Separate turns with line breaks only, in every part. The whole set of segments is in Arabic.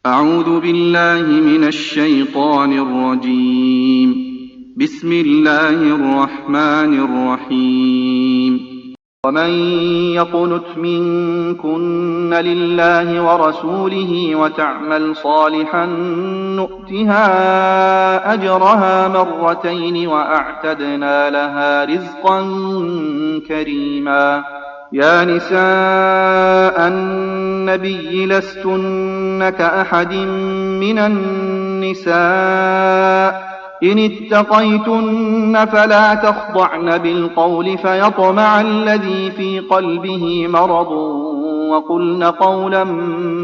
أعوذ بالله من الشيطان الرجيم. بسم الله الرحمن الرحيم. ومن يقنت منكن لله ورسوله وتعمل صالحا نؤتها أجرها مرتين وأعتدنا لها رزقا كريما. يا نساء النبي لستن كأحد من النساء إن اتقيتن فلا تخضعن بالقول فيطمع الذي في قلبه مرض وقلن قولا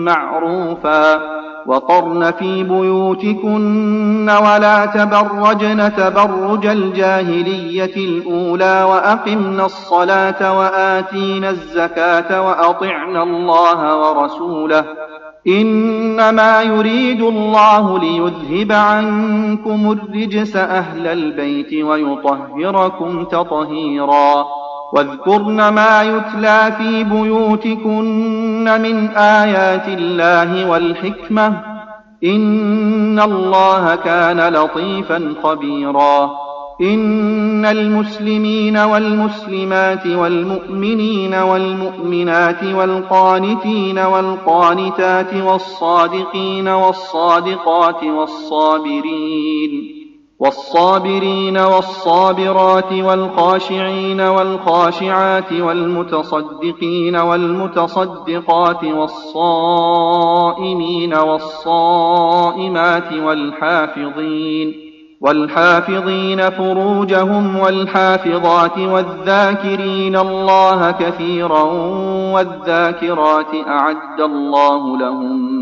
معروفا وقرن في بيوتكن ولا تبرجن تبرج الجاهلية الأولى وأقمن الصلاة وآتين الزكاة وأطعن الله ورسوله إنما يريد الله ليذهب عنكم الرجس أهل البيت ويطهركم تطهيرا. واذكرن ما يتلى في بيوتكن من آيات الله والحكمة إن الله كان لطيفا خبيرا. إن المسلمين والمسلمات والمؤمنين والمؤمنات والقانتين والقانتات والصادقين والصادقات والصابرين والصابرات والخاشعين والخاشعات والمتصدقين والمتصدقات والصائمين والصائمات والحافظين فروجهم والحافظات والذاكرين الله كثيرا والذاكرات أعد الله لهم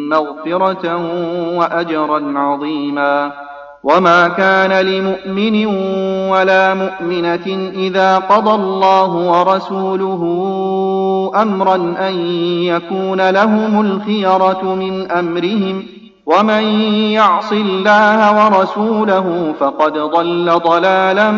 مغفرة وأجرا عظيما. وما كان لمؤمن ولا مؤمنة إذا قضى الله ورسوله أمرا أن يكون لهم الخيرة من أمرهم ومن يعص الله ورسوله فقد ضل ضلالا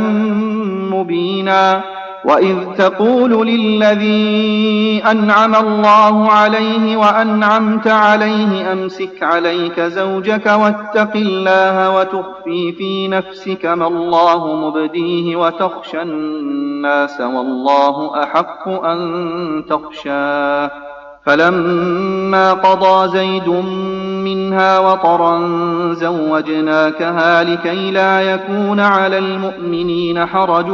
مبينا. وإذ تقول للذي أنعم الله عليه وأنعمت عليه أمسك عليك زوجك واتق الله وتخفي في نفسك ما الله مبديه وتخشى الناس والله أحق أن تخشاه فلما قضى زيد منها وطرا زوجناكها لكي لا يكون على المؤمنين حرج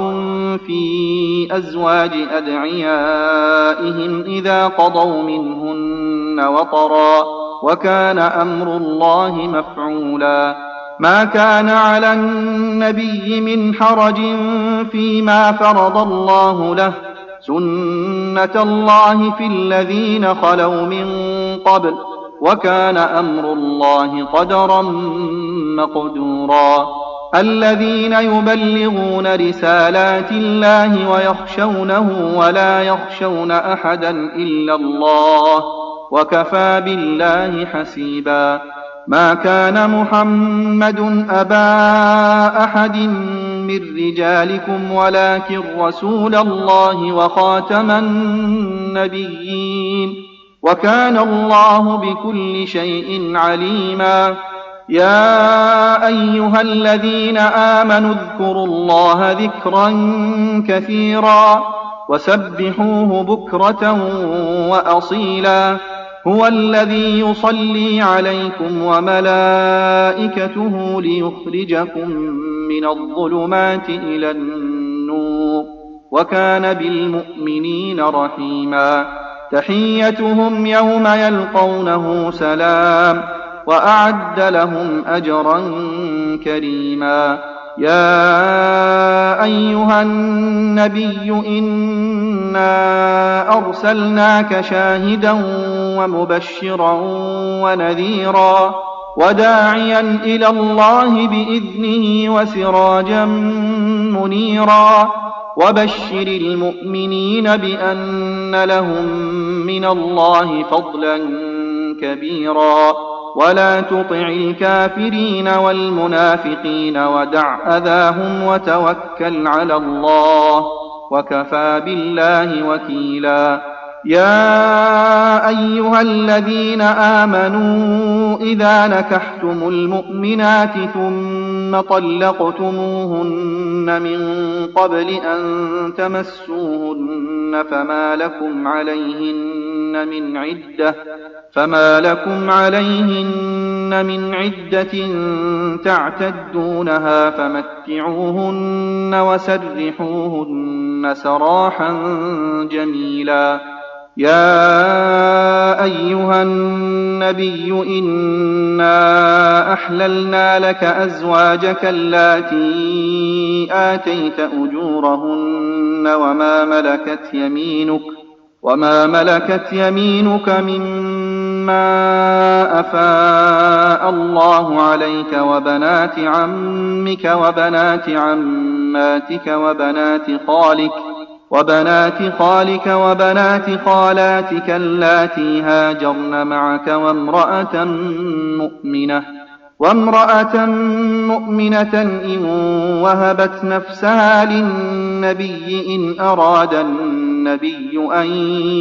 في أزواج أدعيائهم إذا قضوا منهن وطرا وكان أمر الله مفعولا. ما كان على النبي من حرج فيما فرض الله له سنة الله في الذين خلوا من قبل وكان أمر الله قدرا مقدورا. الذين يبلغون رسالات الله ويخشونه ولا يخشون أحدا إلا الله وكفى بالله حسيبا. ما كان محمد أبا أحد من رجالكم ولكن رسول الله وخاتم النبيين وكان الله بكل شيء عليما. يا أيها الذين آمنوا اذكروا الله ذكرا كثيرا وسبحوه بكرة وأصيلا. هو الذي يصلي عليكم وملائكته ليخرجكم من الظلمات إلى النور وكان بالمؤمنين رحيما. تحيتهم يوم يلقونه سلام وأعد لهم أجرا كريما. يا أيها النبي إنا أرسلناك شاهدا ومبشرا ونذيرا وداعيا إلى الله بإذنه وسراجا منيرا. وبشر المؤمنين بأن لهم من الله فضلا كبيرا. ولا تطع الكافرين والمنافقين ودع أذاهم وتوكل على الله وكفى بالله وكيلا. يا أيها الذين آمنوا إذا نكحتم المؤمنات ثم طلقتموهن من قبل أن تمسوهن فما لكم عليهن من عدة تعتدونها فمتعوهن وسرحوهن سراحا جميلا. يا أيها النبي إنا أحللنا لك أزواجك اللاتي آتيت أجورهن وما ملكت يمينك مما أفاء الله عليك وبنات عمك وبنات عماتك وبنات خالك وبنات خالاتك اللاتي هاجرن معك وامرأة مؤمنة إن وهبت نفسها للنبي إن أراد النبي أن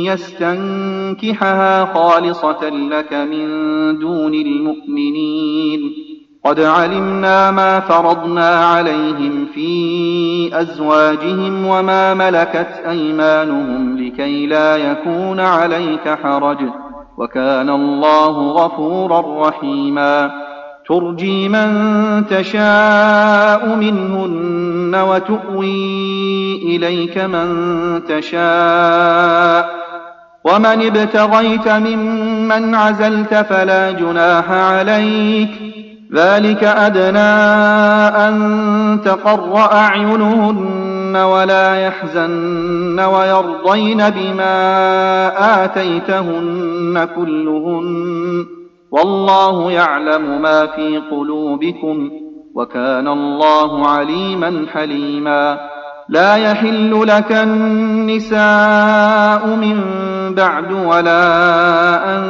يستنكحها خالصة لك من دون المؤمنين. قد علمنا ما فرضنا عليهم في أزواجهم وما ملكت أيمانهم لكي لا يكون عليك حرج، وكان الله غفورا رحيما. ترجي من تشاء منهن وتؤوي إليك من تشاء، ومن ابتغيت ممن عزلت فلا جناح عليك، ذلك أدنى أن تقر أعينهن ولا يحزن ويرضين بما آتيتهن كلهن، والله يعلم ما في قلوبكم وكان الله عليما حليما. لا يحل لك النساء من بعد ولا أن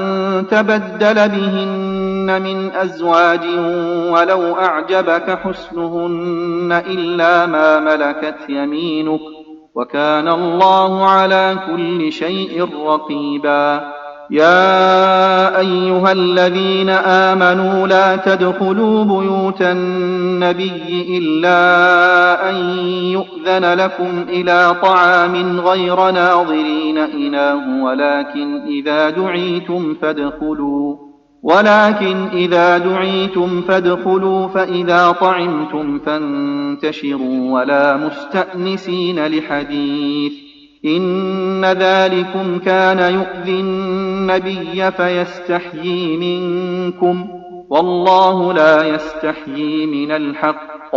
تبدل بهن من أزواج ولو أعجبك حسنهن إلا ما ملكت يمينك، وكان الله على كل شيء رقيبا. يا أيها الذين آمنوا لا تدخلوا بيوت النبي إلا أن يؤذن لكم إلى طعام غير ناظرين إناه ولكن إذا دعيتم فادخلوا فإذا طعمتم فانتشروا ولا مستأنسين لحديث، إن ذلكم كان يؤذي النبي فيستحيي منكم، والله لا يستحيي من الحق.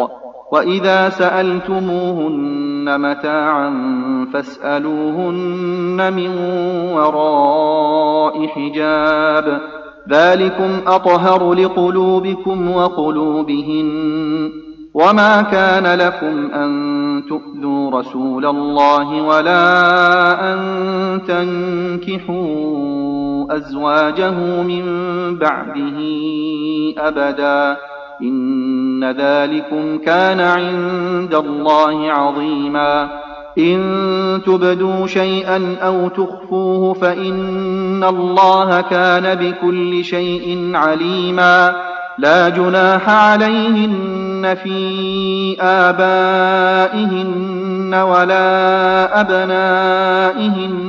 وإذا سألتموهن متاعا فاسألوهن من وراء حجاب، ذلكم أطهر لقلوبكم وقلوبهن. وما كان لكم أن تؤذوا رسول الله ولا أن تنكحوا أزواجه من بعده أبدا، إن ذلكم كان عند الله عظيما. إن تبدوا شيئا أو تخفوه فإن الله كان بكل شيء عليما. لا جناح عليهن في آبائهن ولا أبنائهن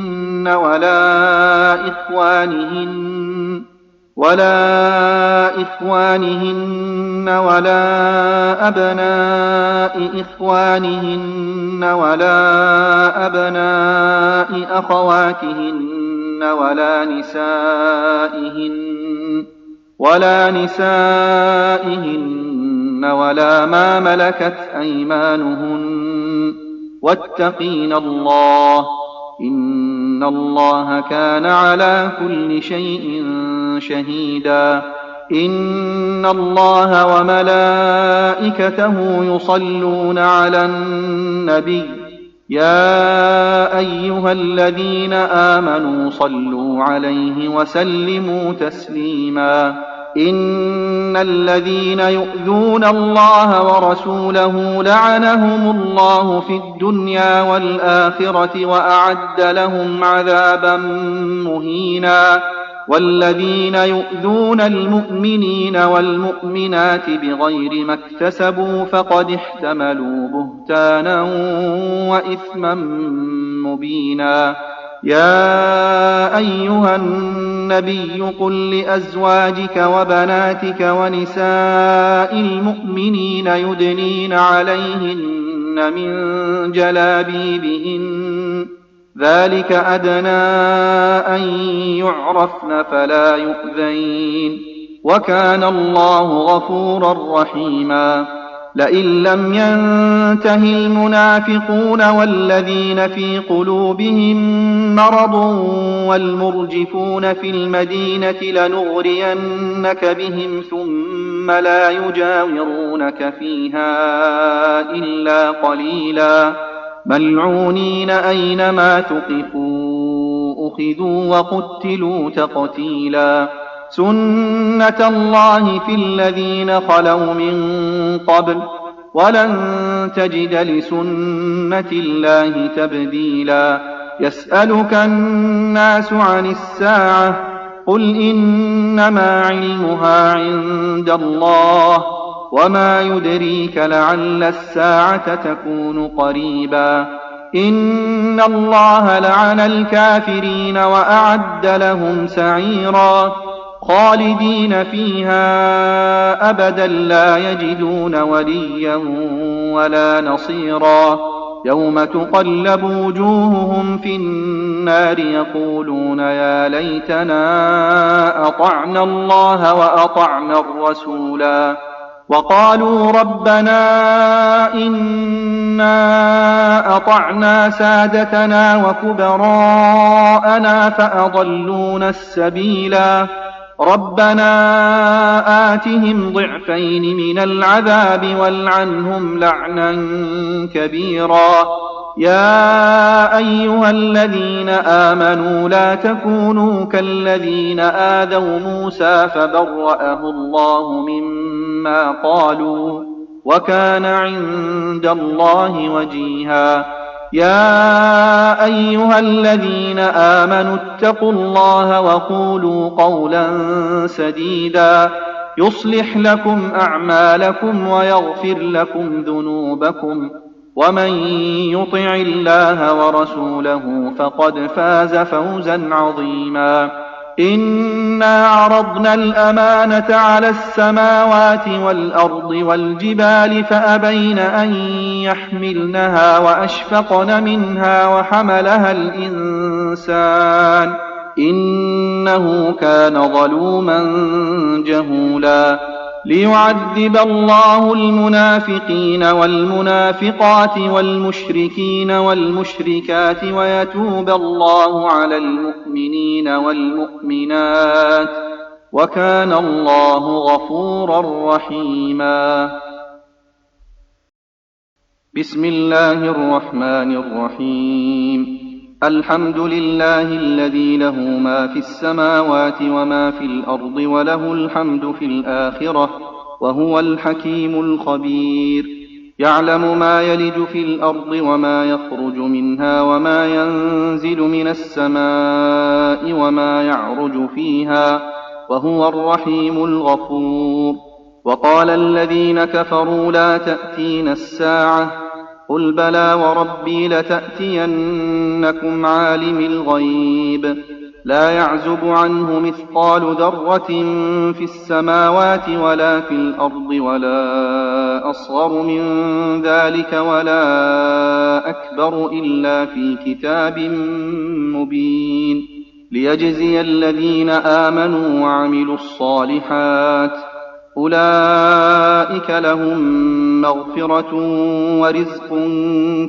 ولا إخوانهن ولا أبناء إخوانهن ولا أبناء أخواتهن ولا نسائهن ولا ما ملكت أيمانهن، واتقين الله إن الله كان على كل شيء شهيدا. إن الله وملائكته يصلون على النبي، يا أيها الذين آمنوا صلوا عليه وسلموا تسليما. إن الذين يؤذون الله ورسوله لعنهم الله في الدنيا والآخرة وأعد لهم عذابا مهينا. والذين يؤذون المؤمنين والمؤمنات بغير ما اكتسبوا فقد احتملوا بهتانا وإثما مبينا. يا أيها النبي قل لأزواجك وبناتك ونساء المؤمنين يدنين عليهن من جلابيبهن ذلك أدنى أن يعرفن فلا يؤذين وكان الله غفورا رحيما. لئن لم ينته المنافقون والذين في قلوبهم مرض والمرجفون في المدينة لنغرينك بهم ثم لا يجاورونك فيها إلا قليلا ملعونين أينما ثقفوا أخذوا وقتلوا تقتيلا. سنة الله في الذين خلوا من قبل ولن تجد لسنة الله تبديلا. يسألك الناس عن الساعة قل إنما علمها عند الله وما يدريك لعل الساعة تكون قريبا. إن الله لعن الكافرين وأعد لهم سعيرا خالدين فيها أبدا لا يجدون وليا ولا نصيرا. يوم تقلب وجوههم في النار يقولون يا ليتنا أطعنا الله وأطعنا الرسولا وقالوا ربنا إنا أطعنا سادتنا وكبراءنا فأضلونا السبيلا. ربنا آتهم ضعفين من العذاب والعنهم لعنا كبيرا. يا أيها الذين آمنوا لا تكونوا كالذين آذوا موسى فبرأه الله مما قالوا وكان عند الله وجيها. يا أيها الذين آمنوا اتقوا الله وقولوا قولا سديدا يصلح لكم أعمالكم ويغفر لكم ذنوبكم ومن يطع الله ورسوله فقد فاز فوزا عظيما. إنا عرضنا الأمانة على السماوات والأرض والجبال فأبين أن يحملنها وأشفقن منها وحملها الإنسان إنه كان ظلوما جهولا. ليعذب الله المنافقين والمنافقات والمشركين والمشركات ويتوب الله على المؤمنين والمؤمنات وكان الله غفورا رحيما. بسم الله الرحمن الرحيم. الحمد لله الذي له ما في السماوات وما في الأرض وله الحمد في الآخرة وهو الحكيم الخبير. يعلم ما يلج في الأرض وما يخرج منها وما ينزل من السماء وما يعرج فيها وهو الرحيم الغفور. وقال الذين كفروا لا تأتينا الساعة قل بلى وربي لتأتينكم عالم الغيب لا يعزب عنه مثقال ذرة في السماوات ولا في الأرض ولا أصغر من ذلك ولا أكبر إلا في كتاب مبين. ليجزي الذين آمنوا وعملوا الصالحات أولئك لهم مغفرة ورزق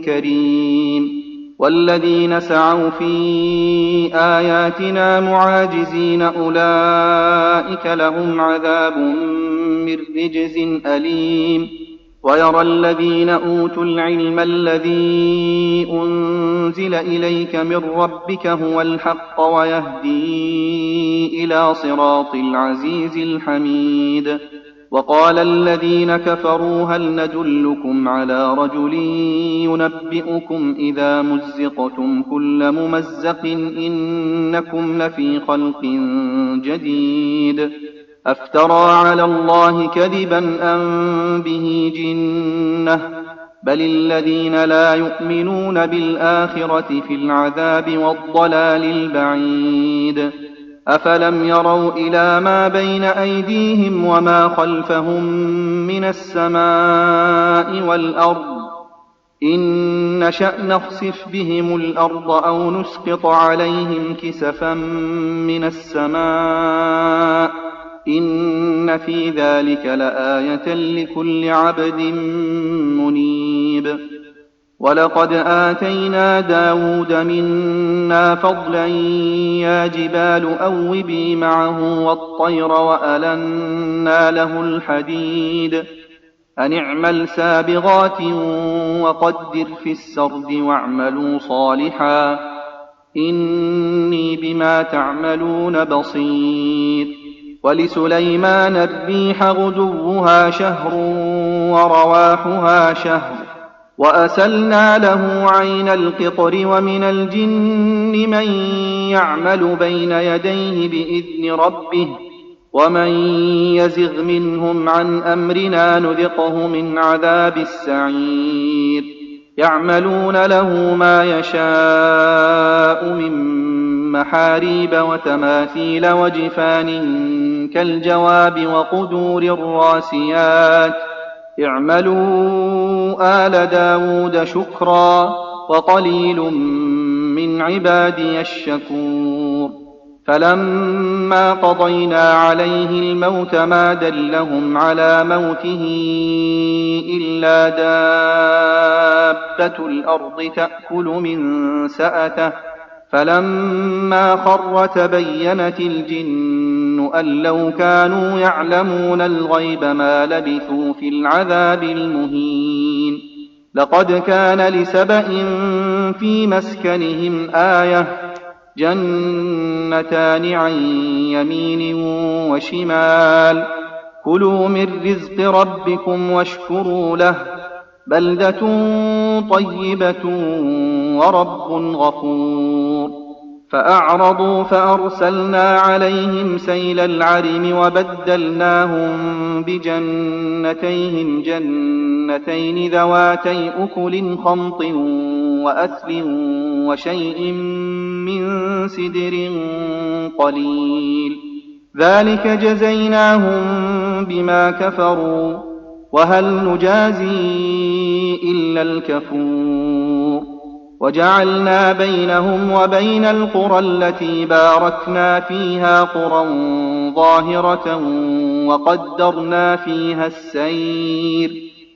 كريم. والذين سعوا في آياتنا معاجزين أولئك لهم عذاب من رجز أليم. ويرى الذين أوتوا العلم الذي أنزل إليك من ربك هو الحق ويهدي إلى صراط العزيز الحميد. وقال الذين كفروا هل ندلكم على رجل ينبئكم إذا مزقتم كل ممزق إنكم لفي خلق جديد أفترى على الله كذبا أم به جنة بل الذين لا يؤمنون بالآخرة في العذاب والضلال البعيد. أفلم يروا إلى ما بين أيديهم وما خلفهم من السماء والأرض إن نشأ نخسف بهم الأرض أو نسقط عليهم كسفا من السماء إن في ذلك لآية لكل عبد منيب. ولقد آتينا داود منا فضلا يا جبال أوبي معه والطير وألنا له الحديد أن اعمل سابغات وقدر في السرد واعملوا صالحا إني بما تعملون بصير. ولسليمان الريح غدوها شهر ورواحها شهر وأسلنا له عين القطر ومن الجن من يعمل بين يديه بإذن ربه ومن يزغ منهم عن أمرنا نذقه من عذاب السعير. يعملون له ما يشاء من محاريب وتماثيل وجفان كالجواب وقدور الراسيات اعملوا آل داود شكرا وقليل من عبادي الشكور. فلما قضينا عليه الموت ما دلهم على موته إلا دابة الأرض تأكل من سأته فلما خر تبينت الجن أن لو كانوا يعلمون الغيب ما لبثوا في العذاب المهين. لقد كان لسبإ في مسكنهم آية جنتان عن يمين وشمال كلوا من رزق ربكم واشكروا له بلدة طيبة ورب غفور. فأعرضوا فأرسلنا عليهم سيل العرم وبدلناهم بجنتيهم جنتين ذواتي أكل خمط وأثل وشيء من سدر قليل ذلك جزيناهم بما كفروا وهل نجازي إلا الكفور. وجعلنا بينهم وبين القرى التي باركنا فيها قرى ظاهرة وقدرنا فيها السير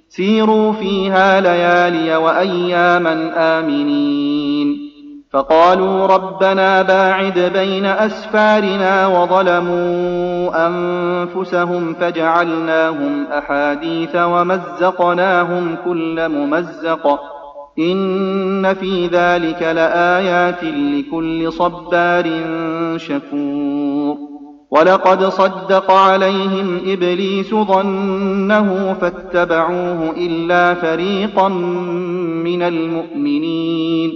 سيروا فيها ليالي وأياما آمنين. فقالوا ربنا باعد بين أسفارنا وظلموا أنفسهم فجعلناهم أحاديث ومزقناهم كل ممزق إن في ذلك لآيات لكل صبار شكور. ولقد صدق عليهم إبليس ظنه فاتبعوه إلا فريقا من المؤمنين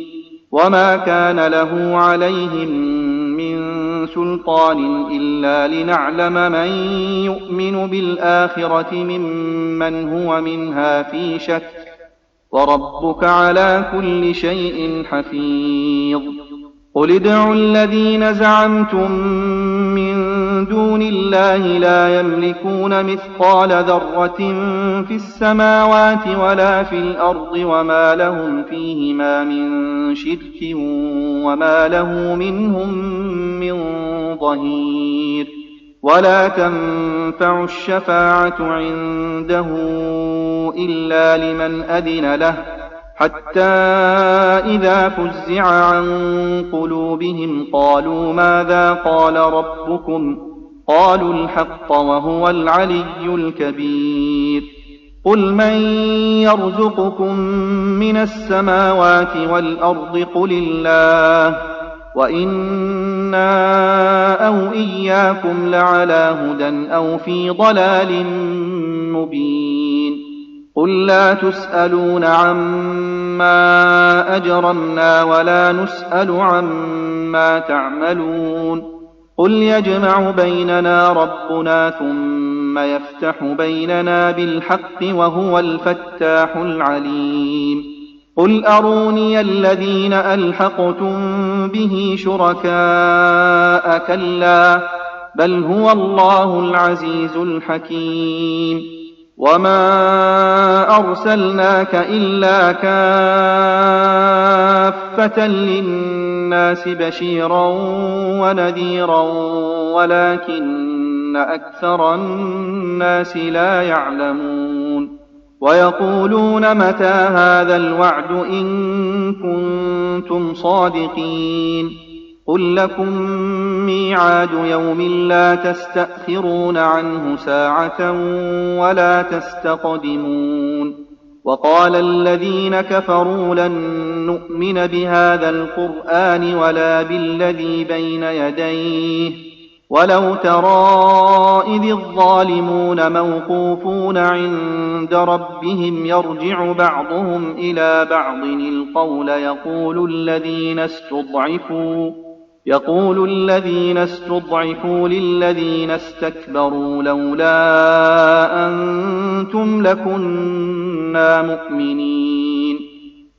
وما كان له عليهم من سلطان إلا لنعلم من يؤمن بالآخرة ممن هو منها في شك وربك على كل شيء حفيظ. قل ادعوا الذين زعمتم من دون الله لا يملكون مثقال ذرة في السماوات ولا في الأرض وما لهم فيهما من شرك وما له منهم من ظهير. ولا تنفع الشفاعة عنده إلا لمن أذن له حتى إذا فزع عن قلوبهم قالوا ماذا قال ربكم قالوا الحق وهو العلي الكبير. قل من يرزقكم من السماوات والأرض قل الله وإنا أو إياكم لعلى هدى أو في ضلال مبين قل لا تسألون عما أجرمنا ولا نسأل عما تعملون قل يجمع بيننا ربنا ثم يفتح بيننا بالحق وهو الفتاح العليم قل أروني الذين ألحقتم به شركاء كلا بل هو الله العزيز الحكيم وما أرسلناك إلا كافة للناس بشيرا ونذيرا ولكن أكثر الناس لا يعلمون ويقولون متى هذا الوعد إن كنتم صادقين قل لكم ميعاد يوم لا تستأخرون عنه ساعة ولا تستقدمون وقال الذين كفروا لن نؤمن بهذا القرآن ولا بالذي بين يديه ولو ترى إذ الظالمون موقوفون عند ربهم يرجع بعضهم إلى بعض القول يقول الذين استضعفوا للذين استكبروا لولا أنتم لكنا مؤمنين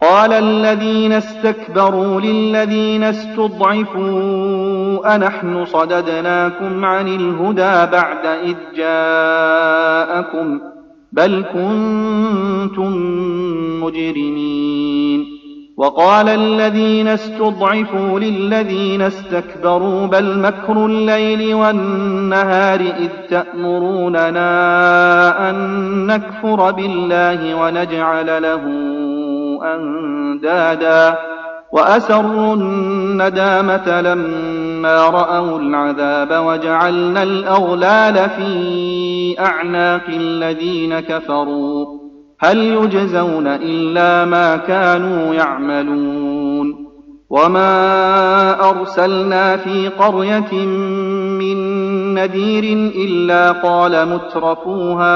قال الذين استكبروا للذين استضعفوا أنحن صددناكم عن الهدى بعد إذ جاءكم بل كنتم مجرمين وقال الذين استضعفوا للذين استكبروا بل مكر الليل والنهار إذ تأمروننا أن نكفر بالله ونجعل له أندادا وأسروا الندامة لما رأوا العذاب وجعلنا الأغلال في أعناق الذين كفروا هل يجزون إلا ما كانوا يعملون وما أرسلنا في قرية من نذير إلا قال مترفوها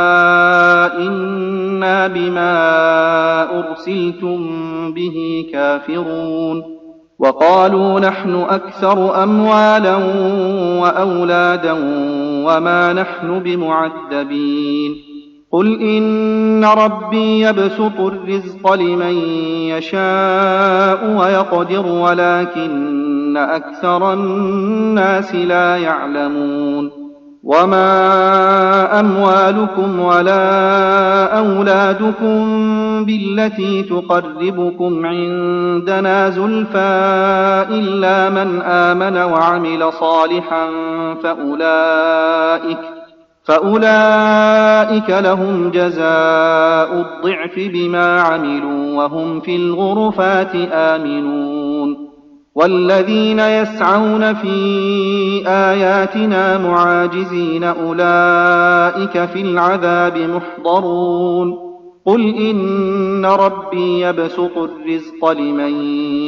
إنا بما أرسلتم به كافرون وقالوا نحن أكثر أموالا وأولادا وما نحن بمعذبين قل إن ربي يبسط الرزق لمن يشاء ويقدر ولكن أكثر الناس لا يعلمون وما أموالكم ولا أولادكم بالتي تقربكم عندنا زلفى إلا من آمن وعمل صالحا فأولئك لهم جزاء الضعف بما عملوا وهم في الغرفات آمنون والذين يسعون في آياتنا معاجزين أولئك في العذاب محضرون قل إن ربي يبسط الرزق لمن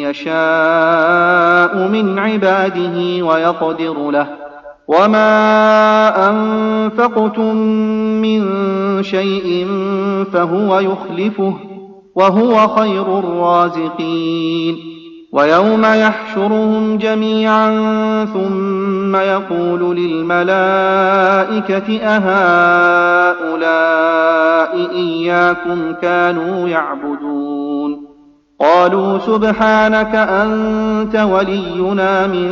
يشاء من عباده ويقدر له وما أنفقتم من شيء فهو يخلفه وهو خير الرازقين ويوم يحشرهم جميعا ثم يقول للملائكة أهؤلاء إياكم كانوا يعبدون قالوا سبحانك أنت ولينا من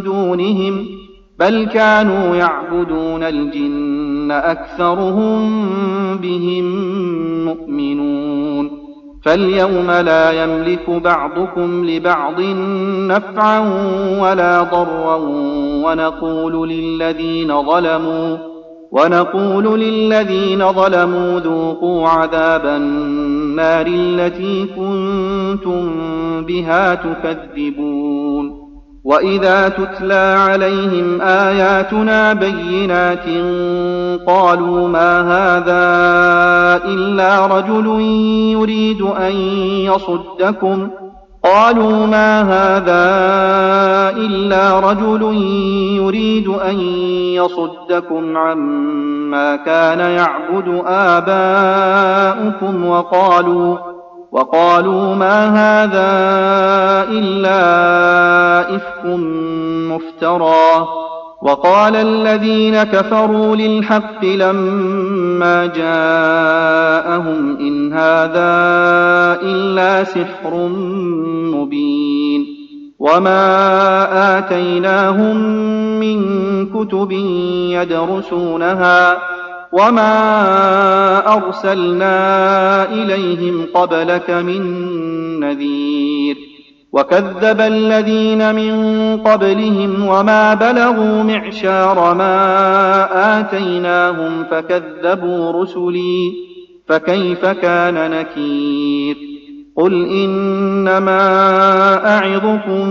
دونهم بل كانوا يعبدون الجن أكثرهم بهم مؤمنون فاليوم لا يملك بعضكم لبعض نفعا ولا ضرا ونقول للذين ظلموا ذوقوا عذاب النار التي كنتم بها تكذبون وإذا تتلى عليهم آياتنا بينات قالوا ما هذا إلا رجل يريد أن يصدكم عما كان يعبد آباؤكم وقالوا ما هذا إلا إفك مفترى. وقال الذين كفروا للحق لما جاءهم إن هذا إلا سحر مبين. وما آتيناهم من كتب يدرسونها وما أرسلنا إليهم قبلك من نذير. وكذب الذين من قبلهم وما بلغوا معشار ما آتيناهم فكذبوا رسلي فكيف كان نكير. قل إنما أعظكم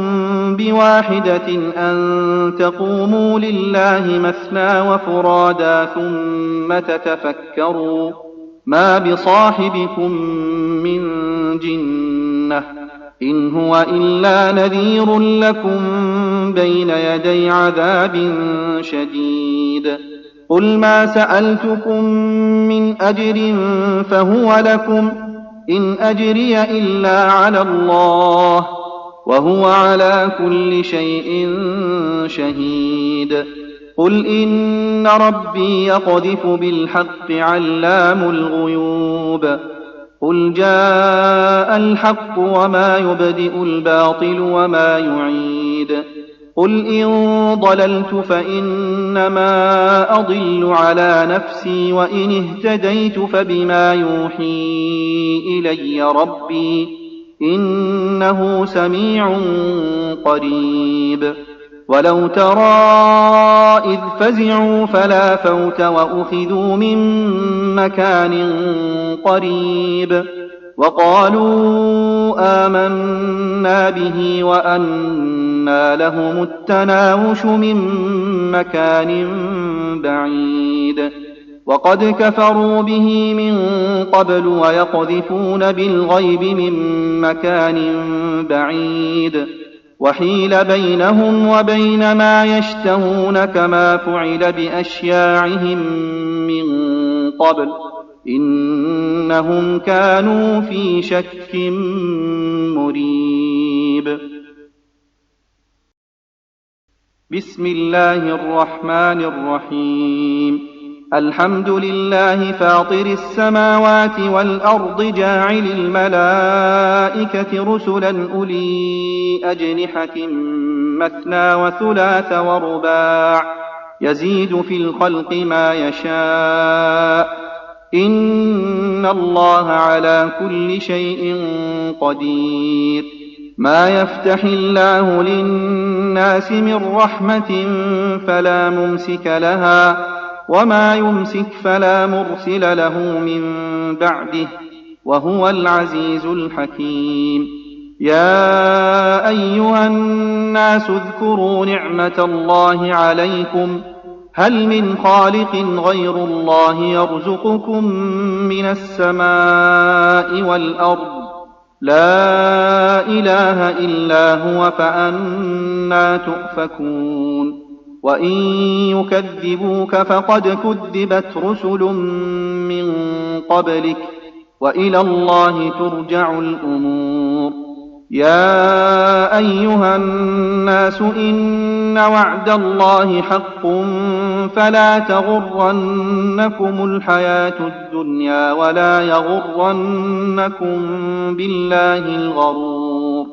بواحدة أن تقوموا لله مثنى وفرادا ثم تتفكروا ما بصاحبكم من جنة إن هو إلا نذير لكم بين يدي عذاب شديد. قل ما سألتكم من أجر فهو لكم إن أجري إلا على الله وهو على كل شيء شهيد. قل إن ربي يقذف بالحق علام الغيوب. قل جاء الحق وما يبدئ الباطل وما يعيد. قل إن ضللت فإنما أضل على نفسي وإن اهتديت فبما يوحي إلي ربي إنه سميع قريب. ولو ترى إذ فزعوا فلا فوت وأخذوا من مكان قريب وقالوا آمنا به وأنى لهم التناوش من مكان بعيد. وقد كفروا به من قبل ويقذفون بالغيب من مكان بعيد. وحيل بينهم وبين ما يشتهون كما فعل بأشياعهم من قبل إنهم كانوا في شك مريب. بسم الله الرحمن الرحيم. الحمد لله فاطر السماوات والأرض جاعل الملائكة رسلا أولي أجنحة مثنى وثلاث ورباع يزيد في الخلق ما يشاء إن الله على كل شيء قدير. ما يفتح الله للناس من رحمة فلا ممسك لها وما يمسك فلا مرسل له من بعده وهو العزيز الحكيم. يا أيها الناس اذكروا نعمة الله عليكم هل من خالق غير الله يرزقكم من السماء والأرض لا إله إلا هو فأنى تؤفكون. وإن يكذبوك فقد كذبت رسل من قبلك وإلى الله ترجع الأمور. يا أيها الناس إن وعد الله حق فلا تغرنكم الحياة الدنيا ولا يغرنكم بالله الغرور.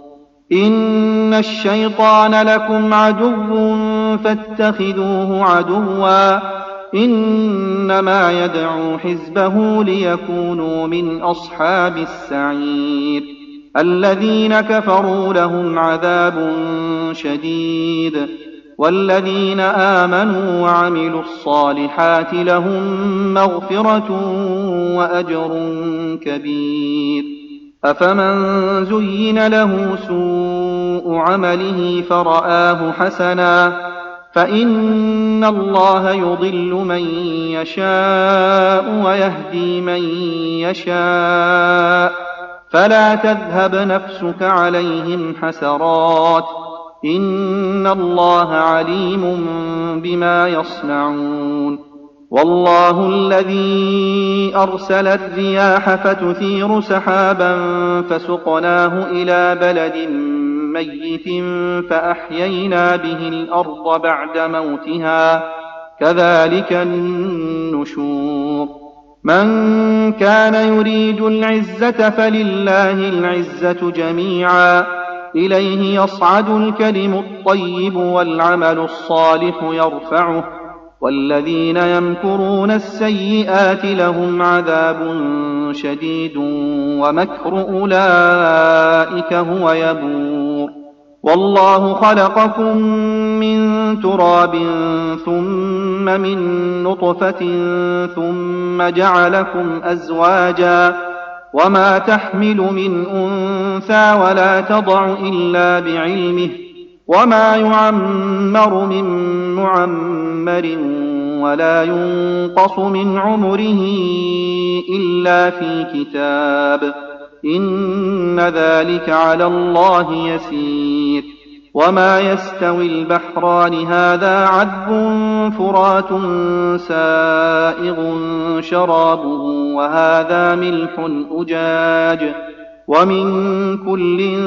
إن الشيطان لكم عدو فاتخذوه عدوا إنما يدعو حزبه ليكونوا من أصحاب السعير. الذين كفروا لهم عذاب شديد والذين آمنوا وعملوا الصالحات لهم مغفرة وأجر كبير. أفمن زين له سوء سوء عمله فرآه حسنا، فإن الله يضل من يشاء ويهدي من يشاء، فلا تذهب نفسك عليهم حسرات، إن الله عليم بما يصنعون. والله الذي أرسل الرياح فتثير سحابا فسقناه إلى بلد ميت فأحيينا به الأرض بعد موتها، كذلك النشور. من كان يريد العزة فلله العزة جميعا، إليه يصعد الكلم الطيب والعمل الصالح يرفعه، والذين يمكرون السيئات لهم عذاب شديد ومكر أولئك هو يبور. والله خلقكم من تراب ثم من نطفة ثم جعلكم أزواجا، وما تحمل من أنثى ولا تضع إلا بعلمه، وما يعمر من معمر ولا ينقص من عمره إلا في كتاب، إن ذلك على الله يسير. وما يستوي البحران هذا عذب فرات سائغ شرابه وهذا ملح أجاج، ومن كل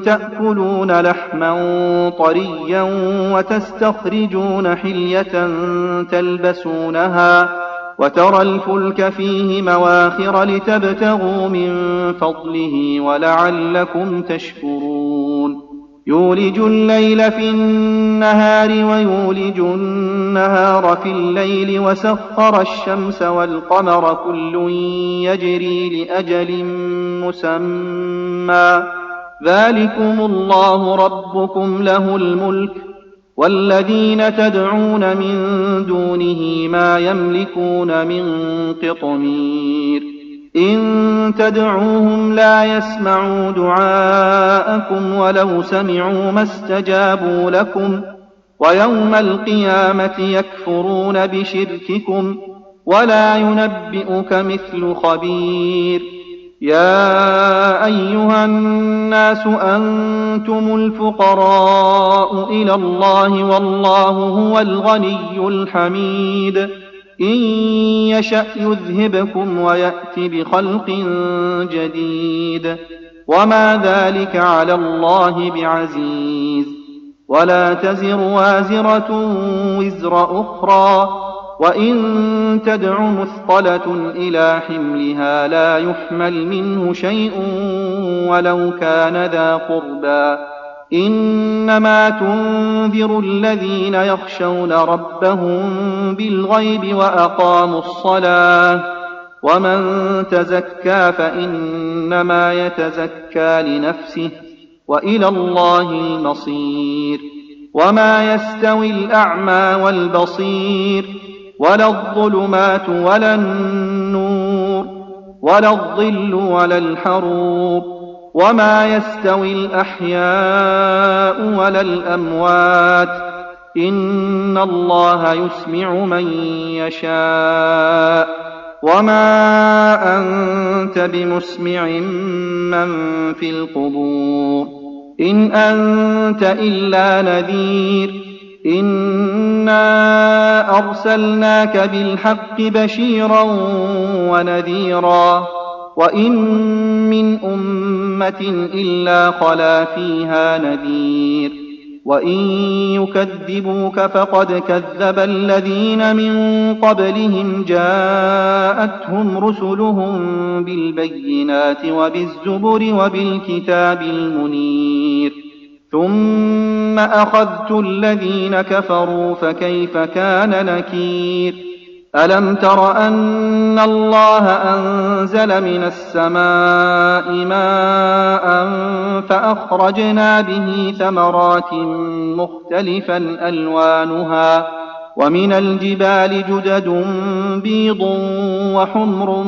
تأكلون لحما طريا وتستخرجون حلية تلبسونها، وترى الفلك فيه مواخر لتبتغوا من فضله ولعلكم تشكرون. يولج الليل في النهار ويولج النهار في الليل، وسخر الشمس والقمر كل يجري لأجل مسمى، ذلكم الله ربكم له الملك، والذين تدعون من دونه ما يملكون من قطمير، إن تدعوهم لا يسمعوا دعاءكم ولو سمعوا ما استجابوا لكم، ويوم القيامة يكفرون بشرككم، ولا ينبئك مثل خبير. يا أيها الناس أنتم الفقراء إلى الله والله هو الغني الحميد، إن يشأ يذهبكم ويأت بخلق جديد، وما ذلك على الله بعزيز. ولا تزر وازرة وزر أخرى، وإن تدع مثقلة إلى حملها لا يحمل منه شيء ولو كان ذا قربى، إنما تنذر الذين يخشون ربهم بالغيب وأقاموا الصلاة، ومن تزكى فإنما يتزكى لنفسه، وإلى الله المصير. وما يستوي الأعمى والبصير، ولا الظلمات ولا النور، ولا الظل ولا الحرور، وما يستوي الأحياء ولا الأموات، إن الله يسمع من يشاء، وما أنت بمسمع من في القبور، إن أنت إلا نذير. إنا أرسلناك بالحق بشيرا ونذيرا، وإن من أمة إلا خلا فيها نذير، وإن يكذبوك فقد كذب الذين من قبلهم جاءتهم رسلهم بالبينات وبالزبر وبالكتاب المنير، ثم أخذت الذين كفروا فكيف كان نكير. ألم تر أن الله أنزل من السماء ماء فأخرجنا به ثمرات مختلفا ألوانها، ومن الجبال جدد بيض وحمر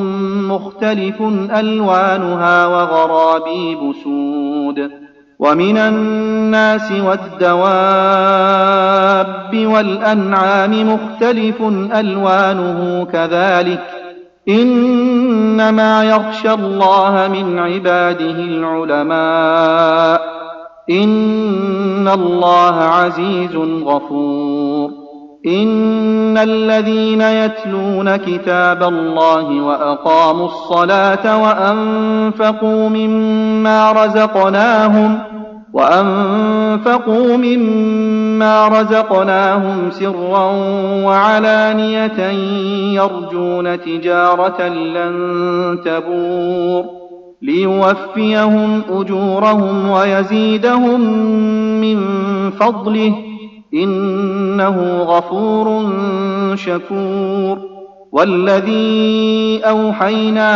مختلف ألوانها وغرابيب سود، ومن الناس والدواب والأنعام مختلف ألوانه كذلك إنما يخشى الله من عباده العلماء إن الله عزيز غفور إن الذين يتلون كتاب الله وأقاموا الصلاة وأنفقوا مما رزقناهم سرا وعلانية يرجون تجارة لن تبور ليوفيهم أجورهم ويزيدهم من فضله إنه غفور شكور والذي أوحينا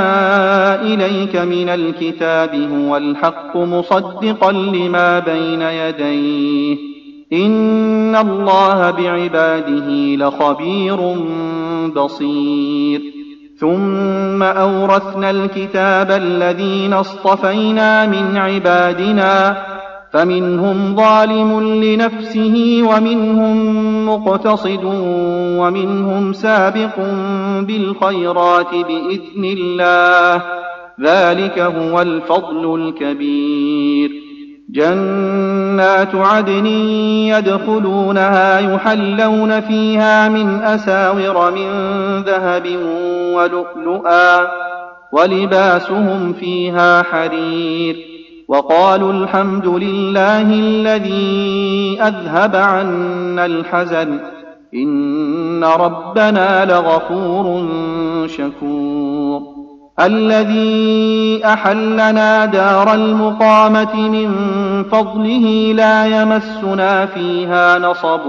إليك من الكتاب هو الحق مصدقا لما بين يديه إن الله بعباده لخبير بصير ثم أورثنا الكتاب الذين اصطفينا من عبادنا فمنهم ظالم لنفسه ومنهم مقتصد ومنهم سابق بالخيرات بإذن الله ذلك هو الفضل الكبير جنات عدن يدخلونها يحلون فيها من أساور من ذهب ولؤلؤا ولباسهم فيها حرير وقالوا الحمد لله الذي أذهب عنا الحزن إن ربنا لغفور شكور الذي أحلنا دار المقامة من فضله لا يمسنا فيها نصب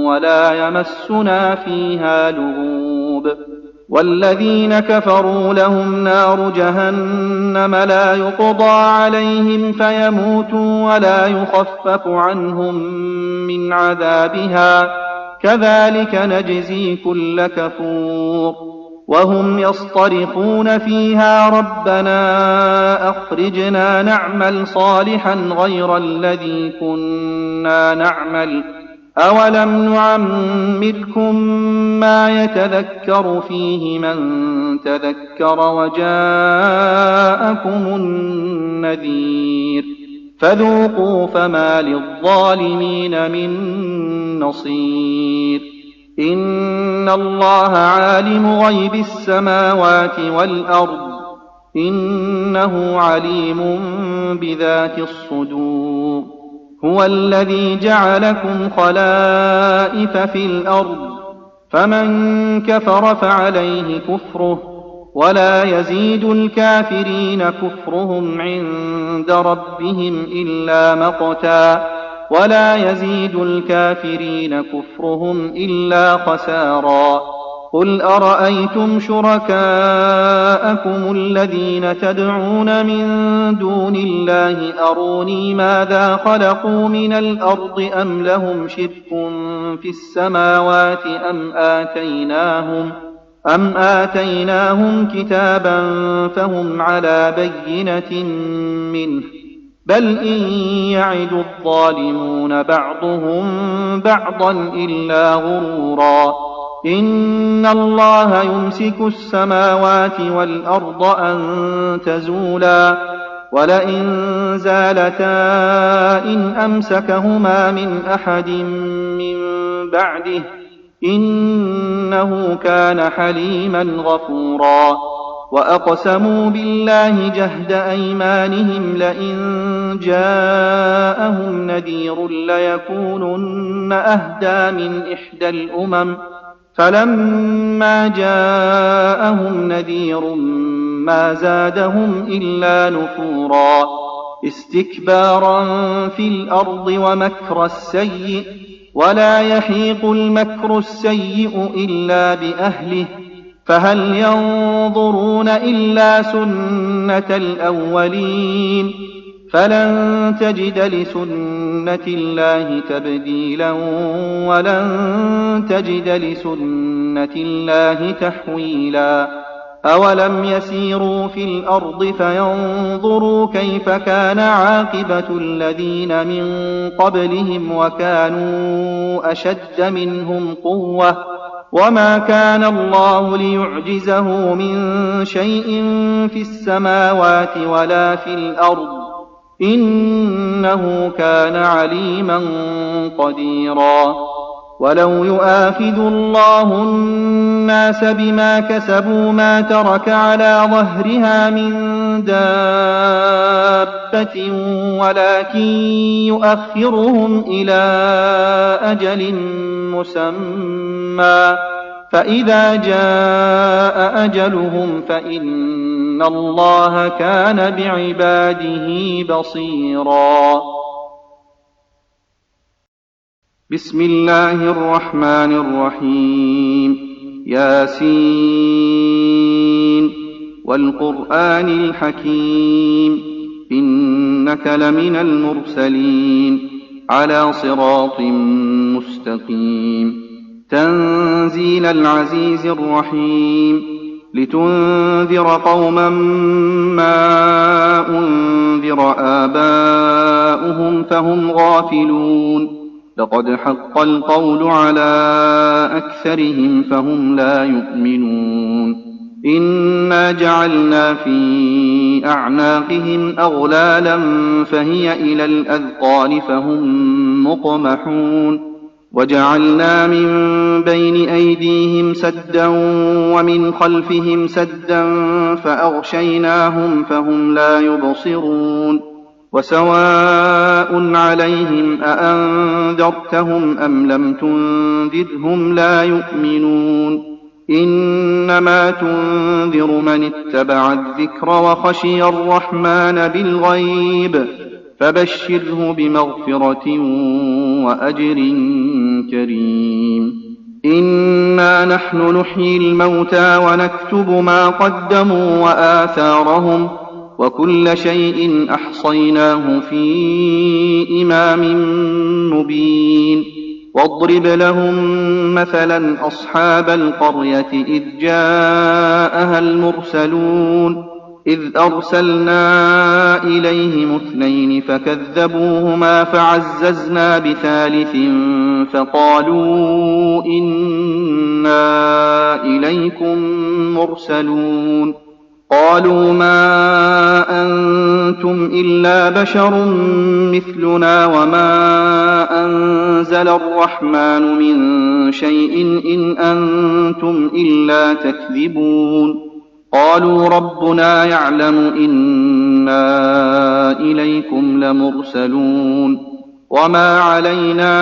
ولا يمسنا فيها لغوب والذين كفروا لهم نار جهنم لا يقضى عليهم فيموتوا ولا يخفف عنهم من عذابها كذلك نجزي كل كفور وهم يصطرخون فيها ربنا أخرجنا نعمل صالحا غير الذي كنا نعمل أولم نعمركم ما يتذكر فيه من تذكر وجاءكم النذير فذوقوا فما للظالمين من نصير إن الله عالم غيب السماوات والأرض إنه عليم بذات الصدور هو الذي جعلكم خلائف في الأرض فمن كفر فعليه كفره ولا يزيد الكافرين كفرهم عند ربهم إلا مقتا ولا يزيد الكافرين كفرهم إلا خسارا قل أرأيتم شركاءكم الذين تدعون من دون الله أروني ماذا خلقوا من الأرض أم لهم شرك في السماوات أم آتيناهم كتابا فهم على بينة منه بل إن يعد الظالمون بعضهم بعضا إلا غرورا إن الله يمسك السماوات والأرض أن تزولا ولئن زالتا إن أمسكهما من أحد من بعده إنه كان حليما غفورا وأقسموا بالله جهد أيمانهم لئن جاءهم نذير ليكونن أهدى من إحدى الأمم فلما جاءهم نذير ما زادهم إلا نفورا استكبارا في الأرض ومكر السيء ولا يحيق المكر السيء إلا بأهله فهل ينظرون إلا سنة الأولين فلن تجد لسنة الله تبديلا ولن تجد لسنة الله تحويلا أولم يسيروا في الأرض فينظروا كيف كان عاقبة الذين من قبلهم وكانوا أشد منهم قوة وما كان الله ليعجزه من شيء في السماوات ولا في الأرض إنه كان عليما قديرا ولو يؤاخذ الله الناس بما كسبوا ما ترك على ظهرها من دابة ولكن يؤخرهم إلى أجل مسمى فإذا جاء أجلهم فإن الله كان بعباده بصيرا. بسم الله الرحمن الرحيم. ياسين والقرآن الحكيم إنك لمن المرسلين على صراط مستقيم تنزيل العزيز الرحيم لتنذر قوما ما أنذر آباؤهم فهم غافلون لقد حق القول على أكثرهم فهم لا يؤمنون إنا جعلنا في أعناقهم أغلالا فهي إلى الأذقان فهم مقمحون وجعلنا من بين أيديهم سدا ومن خلفهم سدا فأغشيناهم فهم لا يبصرون وسواء عليهم أأنذرتهم أم لم تنذرهم لا يؤمنون إنما تنذر من اتبع الذكر وخشي الرحمن بالغيب فبشره بمغفرة وأجر كريم. إنا نحن نحيي الموتى ونكتب ما قدموا وآثارهم وكل شيء أحصيناه في إمام مبين واضرب لهم مثلا أصحاب القرية إذ جاءها المرسلون إذ أرسلنا إليهم اثنين فكذبوهما فعززنا بثالث فقالوا إنا إليكم مرسلون قالوا ما أنتم إلا بشر مثلنا وما أنزل الرحمن من شيء إن أنتم إلا تكذبون قالوا ربنا يعلم إنا إليكم لمرسلون وما علينا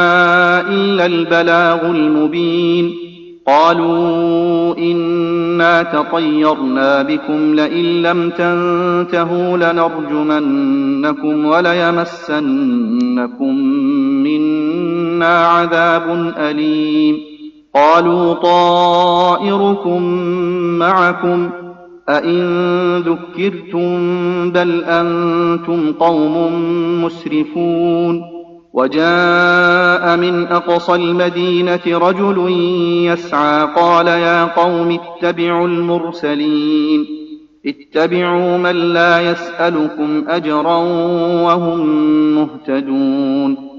إلا البلاغ المبين قالوا إنا تطيرنا بكم لئن لم تنتهوا لنرجمنكم وليمسنكم منا عذاب أليم قالوا طائركم معكم أئن ذكرتم بل أنتم قوم مسرفون وجاء من أقصى المدينة رجل يسعى قال يا قوم اتبعوا المرسلين اتبعوا من لا يسألكم أجرا وهم مهتدون